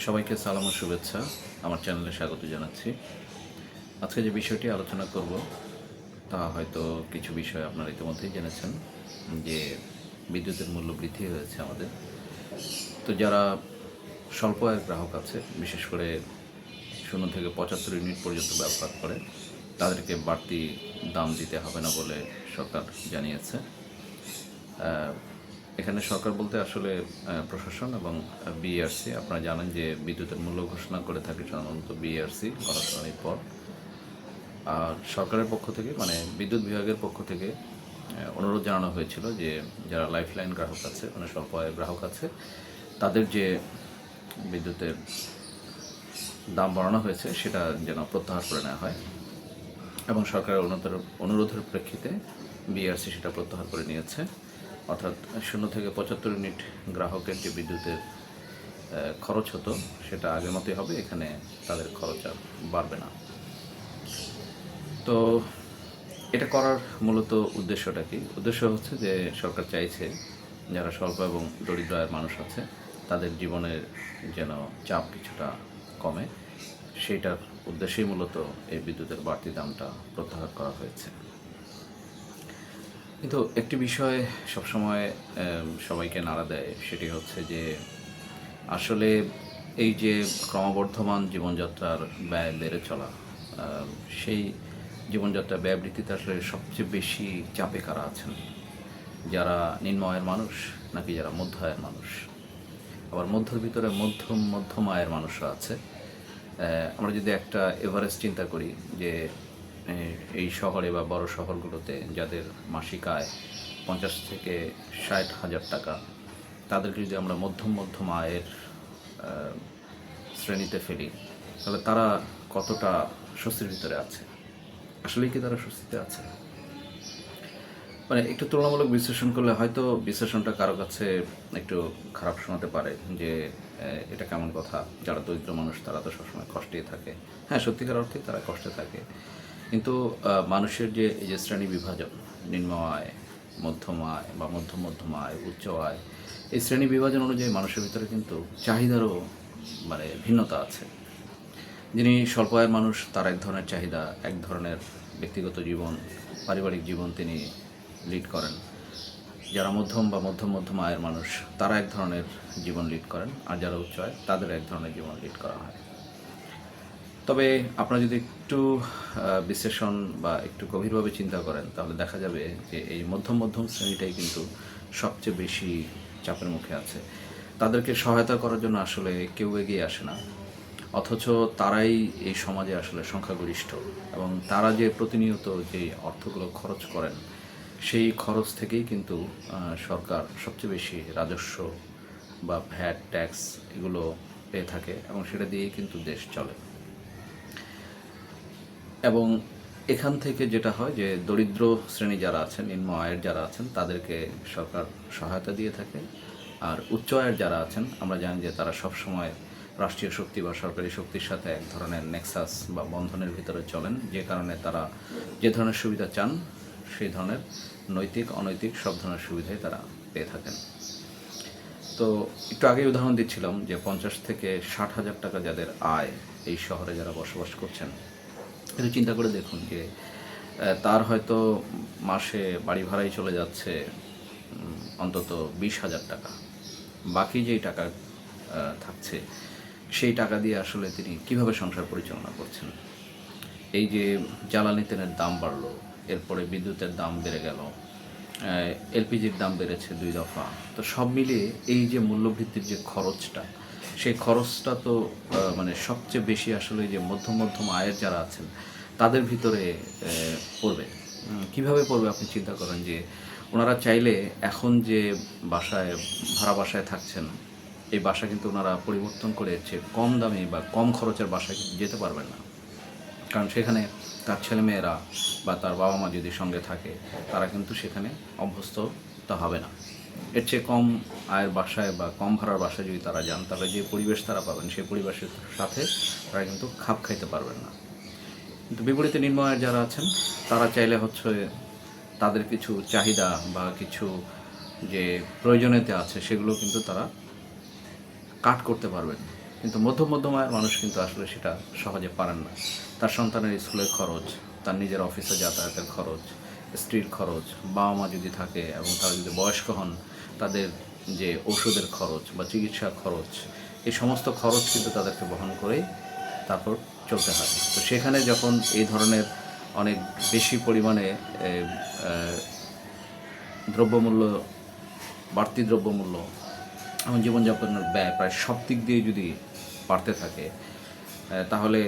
সবাইকে সালাম ও শুভেচ্ছা। আমার চ্যানেলে স্বাগত জানাচ্ছি। আজকে যে বিষয়টি আলোচনা করব তা হয়তো কিছু বিষয় আপনারা ইতিমধ্যেই জেনেছেন যে বিদ্যুতের মূল্য বৃদ্ধি হয়েছে আমাদের। তো যারা স্বল্প আয়ের গ্রাহক আছে, বিশেষ করে 0 থেকে 75 ইউনিট পর্যন্ত ব্যবহার করে, তাদেরকে বাড়তি দাম দিতে হবে না বলে সরকার জানিয়েছে। এখানে সরকার বলতে আসলে প্রশাসন এবং বিইআরসি। আপনারা জানেন যে বিদ্যুতের মূল্য ঘোষণা করে থাকে সাধারণত বিইআরসি গণশুনানির পর। আর সরকারের পক্ষ থেকে মানে বিদ্যুৎ বিভাগের পক্ষ থেকে অনুরোধ জানানো হয়েছিল যে যারা লাইফলাইন গ্রাহক আছে, মানে স্বল্প আয়ের গ্রাহক আছে, তাদের যে বিদ্যুতের দাম বাড়ানো হয়েছে সেটা যেন প্রত্যাহার করে নেওয়া হয়। এবং সরকারের অনুরোধের প্রেক্ষিতে বিইআরসি সেটা প্রত্যাহার করে নিয়েছে। অর্থাৎ 0 থেকে 75 ইউনিট গ্রাহকের যে বিদ্যুতের খরচ হতো সেটা আগের মতোই হবে। এখানে তাদের খরচ আর বাড়বে না। তো এটা করার মূলত উদ্দেশ্যটা কি? উদ্দেশ্য হচ্ছে যে সরকার চাইছে যারা স্বল্প এবং দরিদ্র আয়ের মানুষ আছে তাদের জীবনের যেন চাপ কিছুটা কমে, সেইটার উদ্দেশ্যেই মূলত এই বিদ্যুতের বাড়তি দামটা প্রত্যাহার করা হয়েছে। কিন্তু একটি বিষয় সবসময় সবাইকে নাড়া দেয়, সেটি হচ্ছে যে আসলে এই যে ক্রমবর্ধমান জীবনযাত্রার ব্যয় বেড়ে চলা, সেই জীবনযাত্রার ব্যয় বৃদ্ধিতে আসলে সবচেয়ে বেশি চাপে কারা আছেন? যারা নিম্ন আয়ের মানুষ নাকি যারা মধ্য আয়ের মানুষ? আবার মধ্যের ভিতরে মধ্যম আয়ের মানুষরা আছে। আমরা যদি একটা এভারেজ চিন্তা করি যে এই শহরে বা বড় শহরগুলোতে যাদের মাসিক আয় 50 থেকে 60 হাজার টাকা, তাদেরকে যদি আমরা মধ্যম আয়ের শ্রেণীতে ফেলি, তাহলে তারা কতটা স্বস্তির ভিতরে আছে? আসলেই কি তারা স্বস্তিতে আছে? মানে একটু তুলনামূলক বিশ্লেষণ করলে হয়তো বিশ্লেষণটা কারো কাছে একটু খারাপ শোনাতে পারে যে এটা কেমন কথা, যারা দরিদ্র মানুষ তারা তো সবসময় কষ্টেই থাকে। হ্যাঁ, সত্যিকার অর্থেই তারা কষ্টে থাকে, কিন্তু মানুষের যে এই যে শ্রেণী বিভাজন, নিম্ন আয়, মধ্যম আয় বা মধ্যম আয়, উচ্চ আয়, এই শ্রেণী বিভাজন অনুযায়ী মানুষের ভিতরে কিন্তু চাহিদারও মানে ভিন্নতা আছে। যিনি স্বল্প আয়ের মানুষ, তার এক ধরনের চাহিদা, এক ধরনের ব্যক্তিগত জীবন, পারিবারিক জীবন তিনি লিড করেন। যারা মধ্যম বা মধ্যম আয়ের মানুষ, তারা এক ধরনের জীবন লিড করেন, আর যারা উচ্চ আয় তাদের এক ধরনের জীবন লিড করা হয়। তবে আপনারা যদি একটু বিশ্লেষণ বা একটু গভীরভাবে চিন্তা করেন, তাহলে দেখা যাবে যে এই মধ্যম শ্রেণীটাই কিন্তু সবচেয়ে বেশি চাপের মুখে আছে। তাদেরকে সহায়তা করার জন্য আসলে কেউ এগিয়ে আসে না, অথচ তারাই এই সমাজে আসলে সংখ্যাগরিষ্ঠ। এবং তারা যে প্রতিনিয়ত যে অর্থগুলো খরচ করেন, সেই খরচ থেকেই কিন্তু সরকার সবচেয়ে বেশি রাজস্ব বা ভ্যাট ট্যাক্স এগুলো পেয়ে থাকে, এবং সেটা দিয়েই কিন্তু দেশ চলে। এবং এখান থেকে যেটা হয় যে দরিদ্র শ্রেণী যারা আছেন, নিম্ন আয়ের যারা আছেন, তাদেরকে সরকার সহায়তা দিয়ে থাকে। আর উচ্চ আয়ের যারা আছেন, আমরা জানি যে তারা সবসময় রাষ্ট্রীয় শক্তি বা সরকারি শক্তির সাথে এক ধরনের নেক্সাস বা বন্ধনের ভিতরে চলেন, যে কারণে তারা যে ধরনের সুবিধা চান সেই ধরনের নৈতিক অনৈতিক সব ধরনের সুবিধাই তারা পেয়ে থাকেন। তো একটু আগেই উদাহরণ দিচ্ছিলাম যে 50 থেকে 60 হাজার টাকা যাদের আয়, এই শহরে যারা বসবাস করছেন, কিন্তু চিন্তা করে দেখুন যে তার হয়তো মাসে বাড়ি ভাড়াই চলে যাচ্ছে অন্তত 20,000 টাকা। বাকি যেই টাকা থাকছে, সেই টাকা দিয়ে আসলে তিনি কিভাবে সংসার পরিচালনা করছেন? এই যে জ্বালানি তেলের দাম বাড়লো, এরপরে বিদ্যুতের দাম বেড়ে গেল, এলপিজির দাম বেড়েছে 2 দফা। তো সব মিলিয়ে এই যে মূল্যবৃদ্ধির যে খরচটা, সেই খরচটা তো মানে সবচেয়ে বেশি আসলে যে মধ্যম আয়ের যারা আছেন তাদের ভিতরে পড়বে। কীভাবে পড়বে আপনি চিন্তা করেন যে ওনারা চাইলে এখন যে বাসায় ভাড়া বাসায় থাকছেন, এই বাসা কিন্তু ওনারা পরিবর্তন করে কম দামে বা কম খরচের বাসায় কিন্তু যেতে পারবেন না। কারণ সেখানে তার ছেলেমেয়েরা বা তার বাবা মা যদি সঙ্গে থাকে, তারা কিন্তু সেখানে অভ্যস্ত হবে না। এর চেয়ে কম আয়ের বাসায় বা কম ভাড়ার বাসায় যদি তারা যান, তাহলে যে পরিবেশ তারা পাবেন সেই পরিবেশের সাথে তারা কিন্তু খাপ খাইতে পারবেন না। কিন্তু বিপরীতে নিম্ন আয়ের যারা আছেন, তারা চাইলে হচ্ছে তাদের কিছু চাহিদা বা কিছু যে প্রয়োজনীয়তা আছে সেগুলো কিন্তু তারা কাট করতে পারবেন। কিন্তু মধ্যম আয়ের মানুষ কিন্তু আসলে সেটা সহজে পারেন না। তার সন্তানের স্কুলের খরচ, তার নিজের অফিসে যাতায়াতের খরচ, স্ত্রীর খরচ, বাবা মা যদি থাকে এবং তারা যদি বয়স্ক হন, তাদের যে ওষুধের খরচ বা চিকিৎসা খরচ, এই সমস্ত খরচ কিন্তু তাদেরকে বহন করেই তারপর চলতে হয়। তো সেখানে যখন এই ধরনের অনেক বেশি পরিমাণে দ্রব্যমূল্য, বাড়তি দ্রব্যমূল্য এবং জীবনযাপনের ব্যয় প্রায় সব দিক দিয়ে যদি বাড়তে থাকে, তাহলে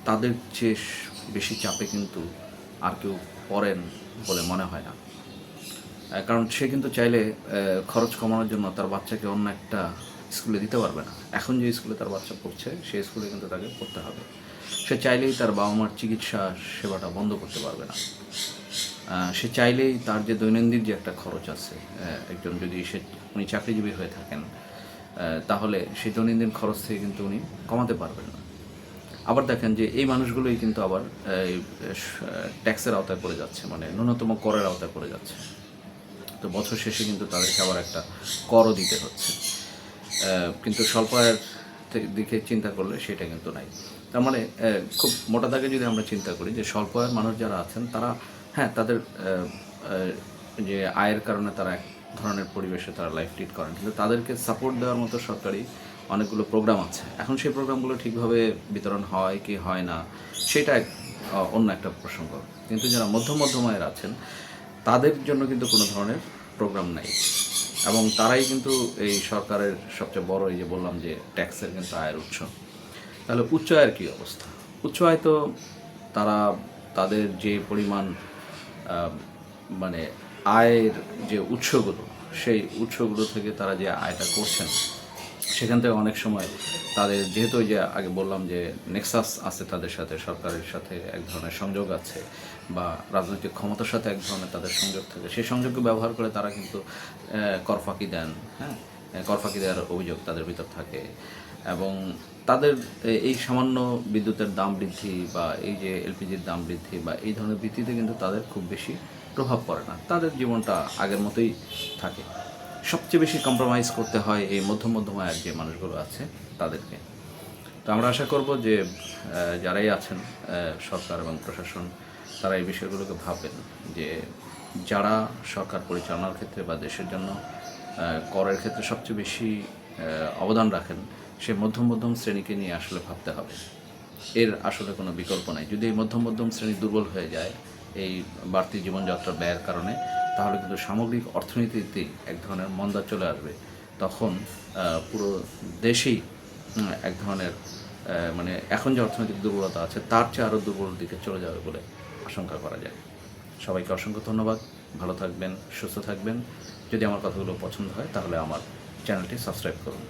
তাদের চেয়ে বেশি চাপে কিন্তু আর কেউ পড়েন বলে মনে হয় না। কারণ সে কিন্তু চাইলে খরচ কমানোর জন্য তার বাচ্চাকে অন্য একটা স্কুলে দিতে পারবে না। এখন যে স্কুলে তার বাচ্চা পড়ছে সেই স্কুলে কিন্তু তাকে পড়তে হবে। সে চাইলেই তার বাবা মার চিকিৎসা সেবাটা বন্ধ করতে পারবে না। সে চাইলেই তার যে দৈনন্দিন যে একটা খরচ আছে, একজন যদি উনি চাকরিজীবী হয়ে থাকেন, তাহলে সেই দৈনন্দিন খরচ থেকে কিন্তু উনি কমাতে পারবেন না। আবার দেখেন যে এই মানুষগুলোই কিন্তু আবার ট্যাক্সের আওতায় পড়ে যাচ্ছে, মানে ন্যূনতম করের আওতায় পড়ে যাচ্ছে। তো বছর শেষে কিন্তু তাদেরকে আবার একটা করও দিতে হচ্ছে। কিন্তু স্বল্প আয়ের দিকে চিন্তা করলে সেটা কিন্তু নাই। তার মানে খুব মোটা দাগে যদি আমরা চিন্তা করি যে স্বল্প আয়ের মানুষ যারা আছেন তারা, হ্যাঁ, তাদের যে আয়ের কারণে তারা এক ধরনের পরিবেশে তারা লাইফ লিড করেন, কিন্তু তাদেরকে সাপোর্ট দেওয়ার মতো সরকারি অনেকগুলো প্রোগ্রাম আছে। এখন সেই প্রোগ্রামগুলো ঠিকভাবে বিতরণ হয় কি হয় না সেটা অন্য একটা প্রসঙ্গ। কিন্তু যারা মধ্যম আয়ের আছেন তাদের জন্য কিন্তু কোনো ধরনের প্রোগ্রাম নাই, এবং তারাই কিন্তু এই সরকারের সবচেয়ে বড়, এই যে বললাম যে ট্যাক্সের কিন্তু আয়ের উৎস। তাহলে উচ্চ আয়ের কী অবস্থা? উচ্চ আয় তো তারা তাদের যে পরিমাণ মানে আয়ের যে উৎসগুলো, সেই উৎসগুলো থেকে তারা যে আয়টা করছেন, সেখান থেকে অনেক সময় তাদের যেহেতু যে আগে বললাম যে নেক্সাস আছে তাদের সাথে, সরকারের সাথে এক ধরনের সংযোগ আছে, বা রাজনৈতিক ক্ষমতার সাথে এক ধরনের তাদের সংযোগ থাকে, সেই সংযোগকে ব্যবহার করে তারা কিন্তু কর ফাঁকি দেন। হ্যাঁ, কর ফাঁকি দেওয়ার অভিযোগ তাদের ভিতর থাকে। এবং তাদের এই সামান্য বিদ্যুতের দাম বৃদ্ধি বা এই যে এলপিজির দাম বৃদ্ধি বা এই ধরনের বৃদ্ধিতে কিন্তু তাদের খুব বেশি প্রভাব পড়ে না, তাদের জীবনটা আগের মতোই থাকে। সবচেয়ে বেশি কম্প্রোমাইজ করতে হয় এই মধ্যম আয়ের যে মানুষগুলো আছে তাদেরকে। তো আমরা আশা করব যে যারাই আছেন সরকার এবং প্রশাসন, তারা এই বিষয়গুলোকে ভাববেন যে যারা সরকার পরিচালনার ক্ষেত্রে বা দেশের জন্য করের ক্ষেত্রে সবচেয়ে বেশি অবদান রাখেন, সে মধ্যম শ্রেণীকে নিয়ে আসলে ভাবতে হবে। এর আসলে কোনো বিকল্প নাই। যদি এই মধ্যম শ্রেণী দুর্বল হয়ে যায় এই বাড়তি জীবনযাত্রার ব্যয়ের কারণে, তাহলে কিন্তু সামগ্রিক অর্থনীতিতে এক ধরনের মন্দা চলে আসবে। তখন পুরো দেশেই এক ধরনের মানে এখন যে অর্থনৈতিক দুর্বলতা আছে তার চেয়ে আরও দুর্বল দিকে চলে যাবে বলে আশঙ্কা করা যায়। সবাইকে অসংখ্য ধন্যবাদ। ভালো থাকবেন, সুস্থ থাকবেন। যদি আমার কথাগুলো পছন্দ হয় তাহলে আমার চ্যানেলটি সাবস্ক্রাইব করুন।